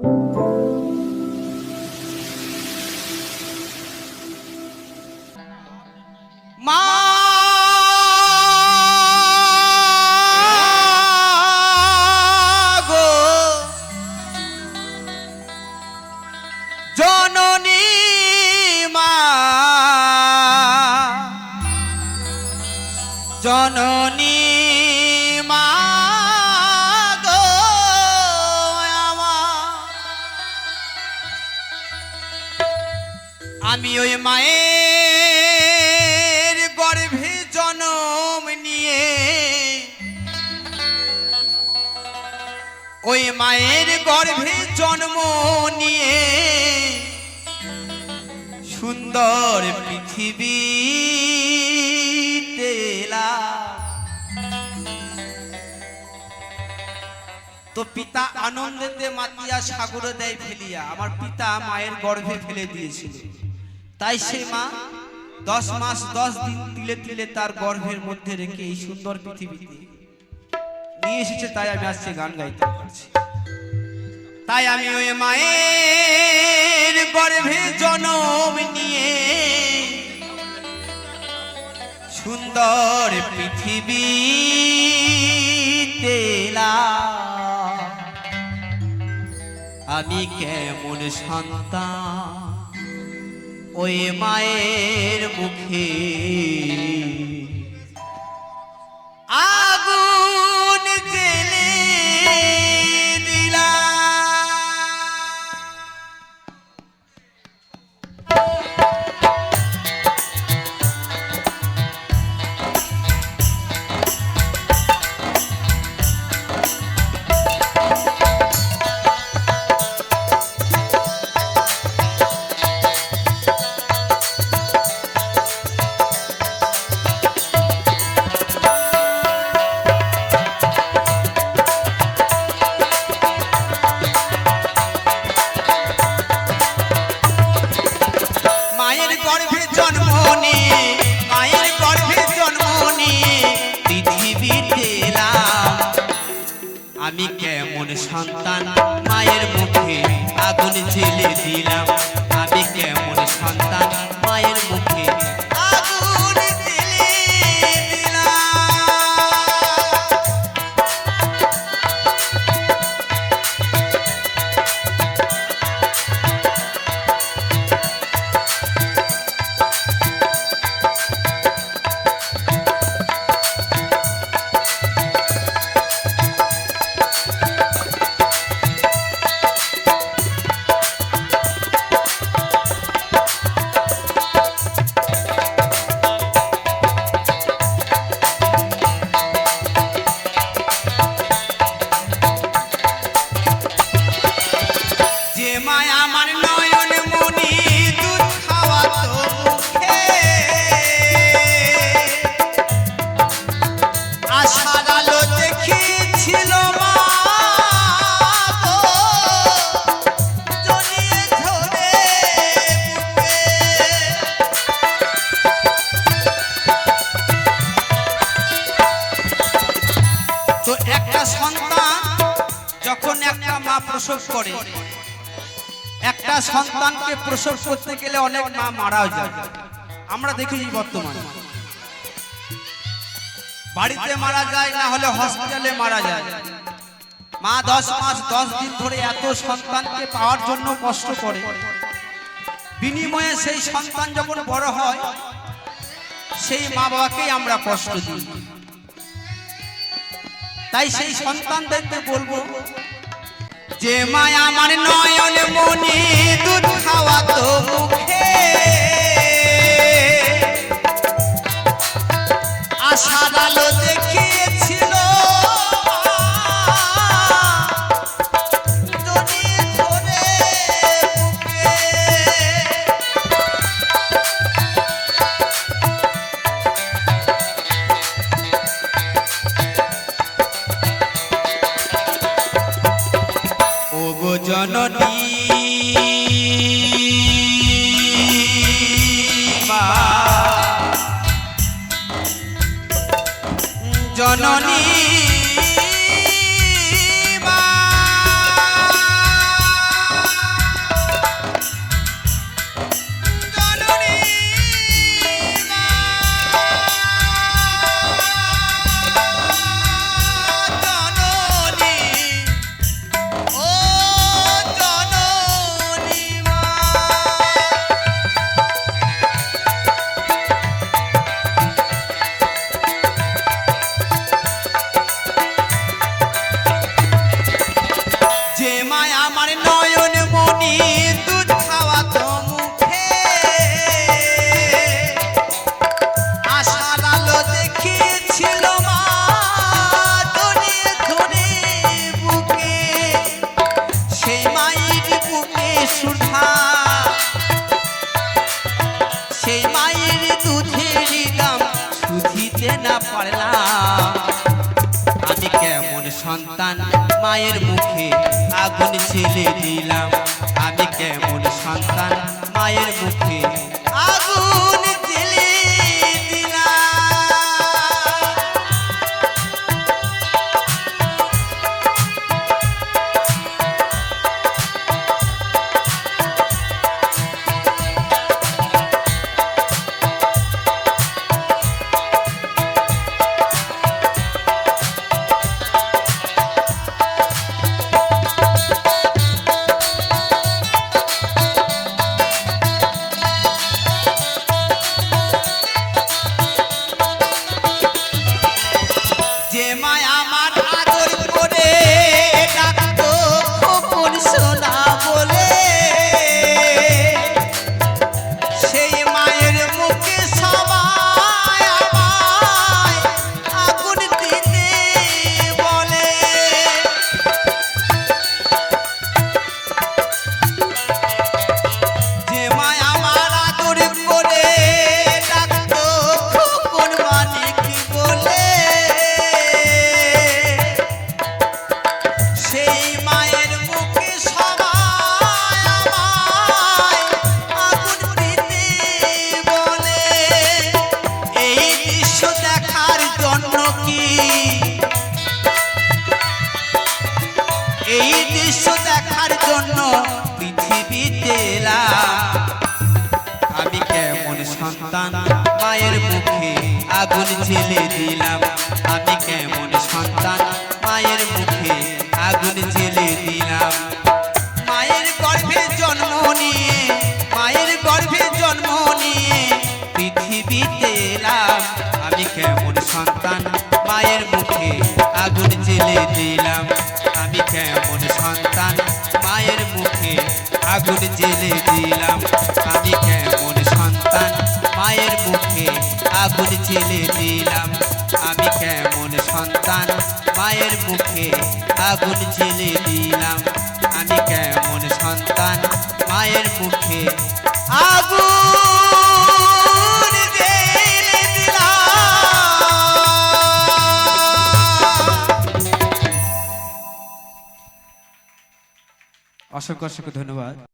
জননী মা গো আমি ওই মায়ের গর্ভে জন্ম নিয়ে ওই মায়ের গর্ভে জন্ম নিয়ে সুন্দর পৃথিবী তো পিতা আনন্দেতে মাতিয়া সাগরে দেয় ফেলিয়া। আমার পিতা মায়ের গর্ভে ফেলে দিয়েছিল, তাই সে মা 10 মাস 10 দিন তিলে তিলে তার গর্ভের মধ্যে রেখে এই সুন্দর পৃথিবীতে নিয়ে এসেছে। তাই আমি আজকে গান গাইতে পারছি। তাই আমি ওই মায়ের গর্ভে জন্ম নিয়ে সুন্দর পৃথিবীতে আমি কেমন সন্তান ওই মায়ের মুখে আগুন জ্বেলে দিলাম। আমি কেমন সন্তান মায়ের মুখে আগুন জ্বেলে দিলাম। আমি কেমন সন্তান মায়ের মুখে আগুন জ্বেলে প্রসব করে। একটা সন্তানকে প্রসব করতে গেলে অনেক মা মারাও যায়। আমরা দেখেছি বর্তমানে বাড়িতে মারা যায়, না হলে হসপিটালে মারা যায়। মা 10 মাস 10 দিন ধরে এত সন্তানকে পাওয়ার জন্য কষ্ট করে, বিনিময়ে সেই সন্তান যখন বড় হয় সেই মা বাবাকেই আমরা কষ্ট দিই। তাই সেই সন্তানদেরকে বলবো যে মায়া আমার নয়ন মনি দুধ খাওয়াতো মুখে, আশার আলো দেখিয়েছিল জননী মা, জননী মা জন্মনি দুধ খাওয়া তো মুখে আশার আলো দেখিয়েছিল মা ধরে ধরে বুকে সেই মায়ের বুকে সুধা সেই মায়ের দুধের দাম সুধিতে না পারলাম আমি কেমন সন্তান মায়ের মুখে আগুন ছেলে দিলাম আমি কেমন সন্তান মায়ের মুখে আগুন ছেলে দিলাম যে মায় আমার আদর করে ডাকতো খোকন সোনা বলে সেই মায়ের মুখে সবাই আমায় আগুন দিতে বলে যে মায় আমার আদর করে ডাকতো খোকন মানিক বলে সেই মায়ের মুখে সবাই আমায় আগুন দিতে বলে এই দৃশ্য দেখার জন্য কি এই দৃশ্য দেখার জন্য পৃথিবীতে এলাম আমি কেমন সন্তান মায়ের মুখে আগুন জ্বেলে দিলাম আমি কেমন সন্তান মায়ের মুখে আগুন জ্বেলে দিলাম মায়ের গর্ভে জন্ম নিয়ে মায়ের গর্ভে জন্ম নিয়ে পৃথিবীতে এলাম আমি কেমন সন্তান মায়ের মুখে আগুন জ্বেলে দিলাম আমি কেমন সন্তান মায়ের মুখে আগুন জ্বেলে দিলাম আমি কেমন সন্তান মায়ের মুখে আগুন জ্বেলে দিলাম আমি কেমন সন্তান মায়ের মুখে আগুন জ্বেলে দিলাম আমি কেমন সন্তান মায়ের মুখে আগুন জ্বেলে দিলাম। অসংখ্য অসংখ্য ধন্যবাদ।